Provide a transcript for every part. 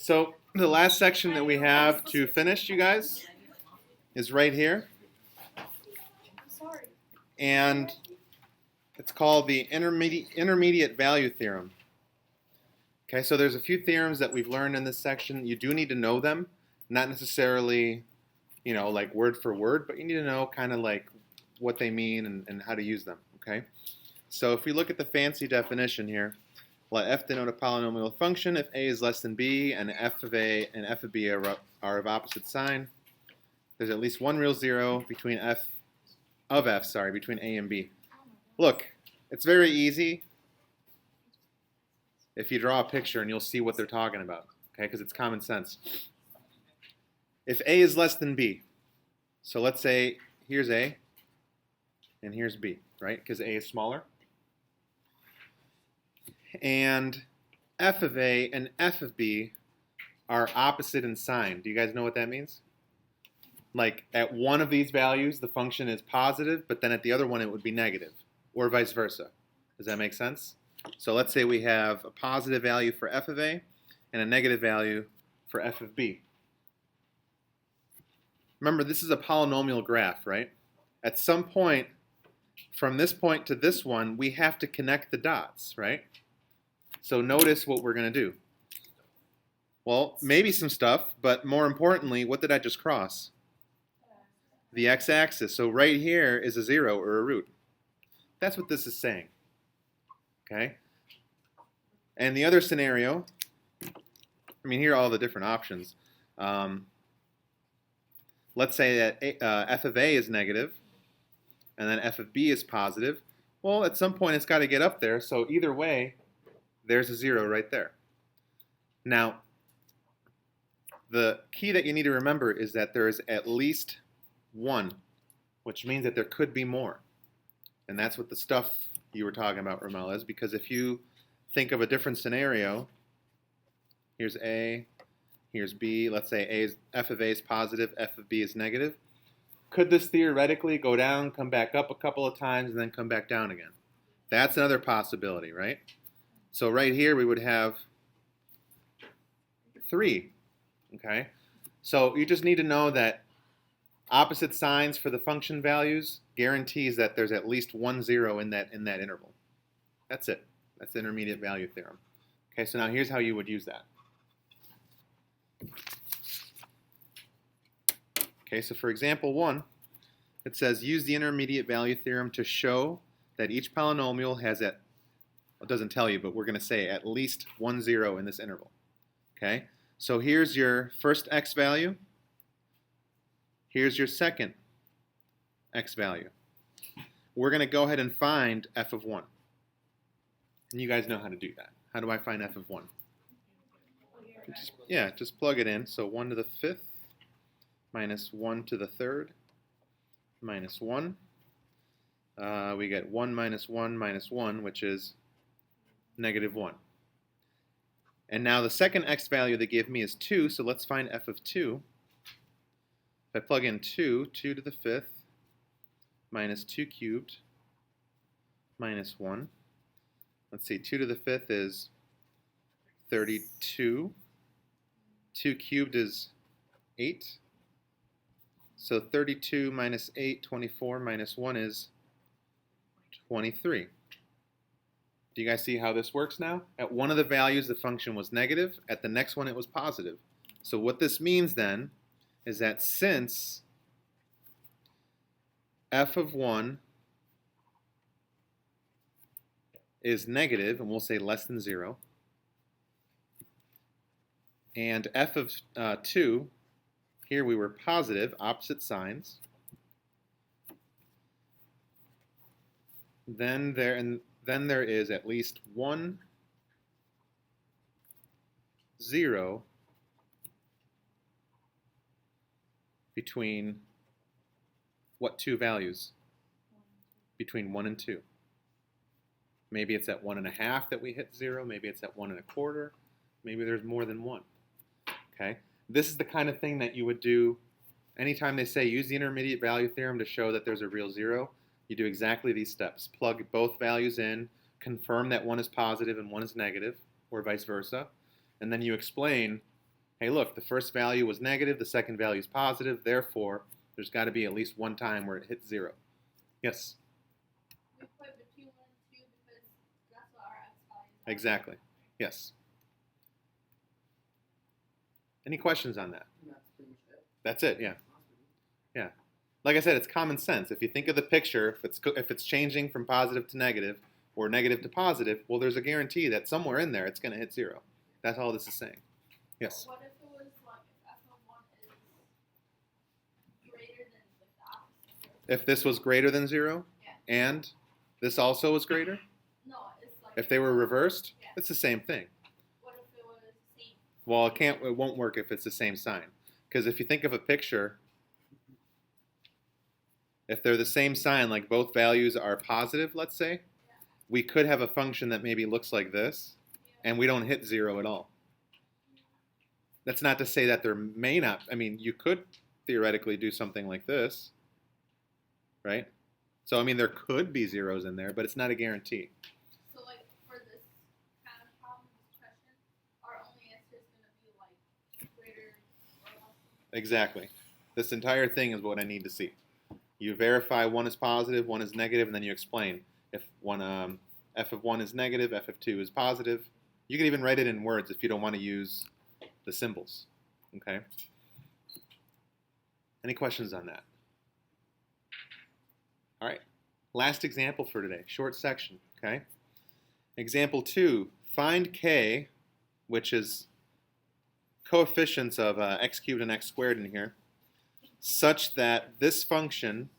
So the last section that we have to finish, you guys, is right here. And it's called the intermediate value theorem. Okay, so there's a few theorems that we've learned in this section. You do need to know them, not necessarily, like word for word, but you need to know kind of like what they mean and how to use them, okay? So if we look at the fancy definition here, let f denote a polynomial function if a is less than b and f of a and f of b are of opposite sign. There's at least one real zero between between a and b. Look, it's very easy if you draw a picture and you'll see what they're talking about, okay, because it's common sense. If a is less than b, so let's say here's a and here's b, right, because a is smaller. And f of a and f of b are opposite in sign. Do you guys know what that means? Like at one of these values, the function is positive, but then at the other one it would be negative, or vice versa. Does that make sense? So let's say we have a positive value for f of a and a negative value for f of b. Remember, this is a polynomial graph, right? At some point, from this point to this one, we have to connect the dots, right? So notice what we're going to do. Well, maybe some stuff, but more importantly, what did I just cross? The x-axis. So right here is a 0 or a root. That's what this is saying. Okay? And the other scenario, here are all the different options. Let's say that f of a is negative, and then f of b is positive. Well, at some point it's got to get up there, so either way, there's a 0 right there. Now, the key that you need to remember is that there is at least one, which means that there could be more. And that's what the stuff you were talking about, Ramel, is, because if you think of a different scenario, here's a, here's b, let's say f of a is positive, f of b is negative. Could this theoretically go down, come back up a couple of times, and then come back down again? That's another possibility, right? So right here we would have 3, okay? So you just need to know that opposite signs for the function values guarantees that there's at least one 0 in that interval. That's it. That's the intermediate value theorem. Okay, so now here's how you would use that. Okay, so for example 1, it says use the intermediate value theorem to show that each polynomial has it doesn't tell you, but we're going to say at least one 0 in this interval. Okay, so here's your first x value. Here's your second x value. We're going to go ahead and find f of 1. And you guys know how to do that. How do I find f of 1? Just plug it in. So 1 to the 5th minus 1 to the 3rd minus 1. We get 1 minus 1 minus 1, which is negative 1. And now the second x value they give me is 2, so let's find f of 2. If I plug in 2 to the 5th minus 2 cubed minus 1. Let's see, 2 to the 5th is 32. 2 cubed is 8. So 32 minus 8, 24 minus 1 is 23. Do you guys see how this works now? At one of the values the function was negative, at the next one it was positive. So what this means then is that since f of 1 is negative, and we'll say less than 0, and f of 2, here we were positive, opposite signs, then there is at least one 0 between what two values? Between 1 and 2. Maybe it's at 1.5 that we hit 0. Maybe it's at 1.25. Maybe there's more than 1. Okay? This is the kind of thing that you would do anytime they say use the intermediate value theorem to show that there's a real 0. You do exactly these steps. Plug both values in, confirm that one is positive and one is negative, or vice versa, and then you explain hey, look, the first value was negative, the second value is positive, therefore, there's got to be at least one time where it hits 0. Yes? We put between 1 and 2 because that's what our x values are. Exactly. Yes. Any questions on that? That's pretty much it. That's it, yeah. Yeah. Like I said, it's common sense. If you think of the picture, if it's changing from positive to negative or negative to positive, well, there's a guarantee that somewhere in there it's going to hit 0. That's all this is saying. Yes? What if it was like if f of 1 is greater than the opposite? If this was greater than 0 Yeah. and this also was greater, No, it's like if they were reversed, Yeah. it's the same thing. What if it was C? Well, it won't work if it's the same sign. Because if you think of a picture, if they're the same sign, like both values are positive, let's say, we could have a function that maybe looks like this, and we don't hit 0 at all. That's not to say that there may not, I mean, you could theoretically do something like this, right? So, I mean, there could be zeros in there, but it's not a guarantee. So like for this kind of problem, this question, our only answer is going to be like greater or less than. Exactly. This entire thing is what I need to see. You verify one is positive, one is negative, and then you explain if f of 1 is negative, f of 2 is positive. You can even write it in words if you don't want to use the symbols. Okay? Any questions on that? All right. Last example for today, short section. Okay? Example 2, find k, which is coefficients of x cubed and x squared in here, such that this function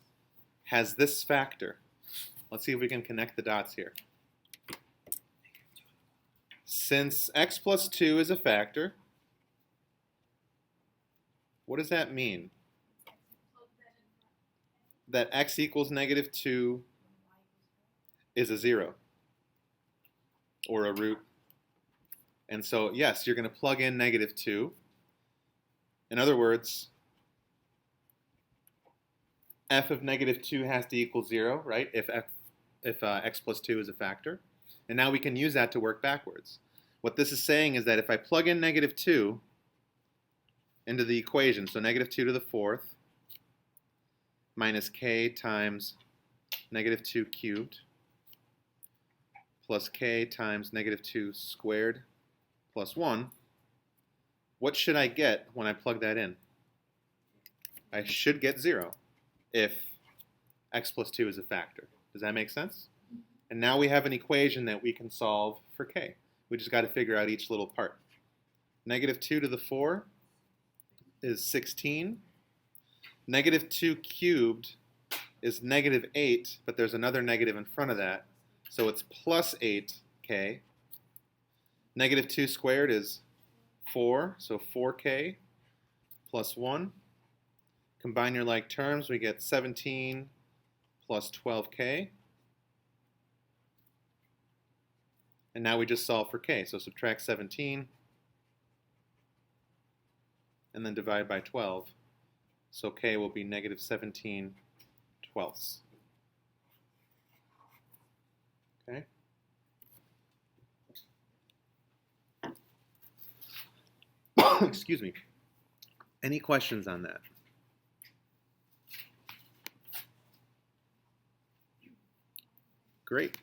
has this factor. Let's see if we can connect the dots here. Since x plus 2 is a factor, what does that mean? That x equals negative 2 is a 0 or a root. And so, yes, you're going to plug in negative 2. In other words, f of negative 2 has to equal 0, right, if x plus 2 is a factor. And now we can use that to work backwards. What this is saying is that if I plug in negative 2 into the equation, so negative 2 to the 4th minus k times negative 2 cubed plus k times negative 2 squared plus 1, what should I get when I plug that in? I should get 0 if x plus 2 is a factor. Does that make sense? And now we have an equation that we can solve for k. We just got to figure out each little part. Negative 2 to the 4 is 16. Negative 2 cubed is negative 8, but there's another negative in front of that, so it's plus 8k. Negative 2 squared is 4, so 4k plus 1. Combine your like terms, we get 17 plus 12k. And now we just solve for k. So subtract 17 and then divide by 12. So k will be negative 17 twelfths. Okay? Excuse me. Any questions on that? Great.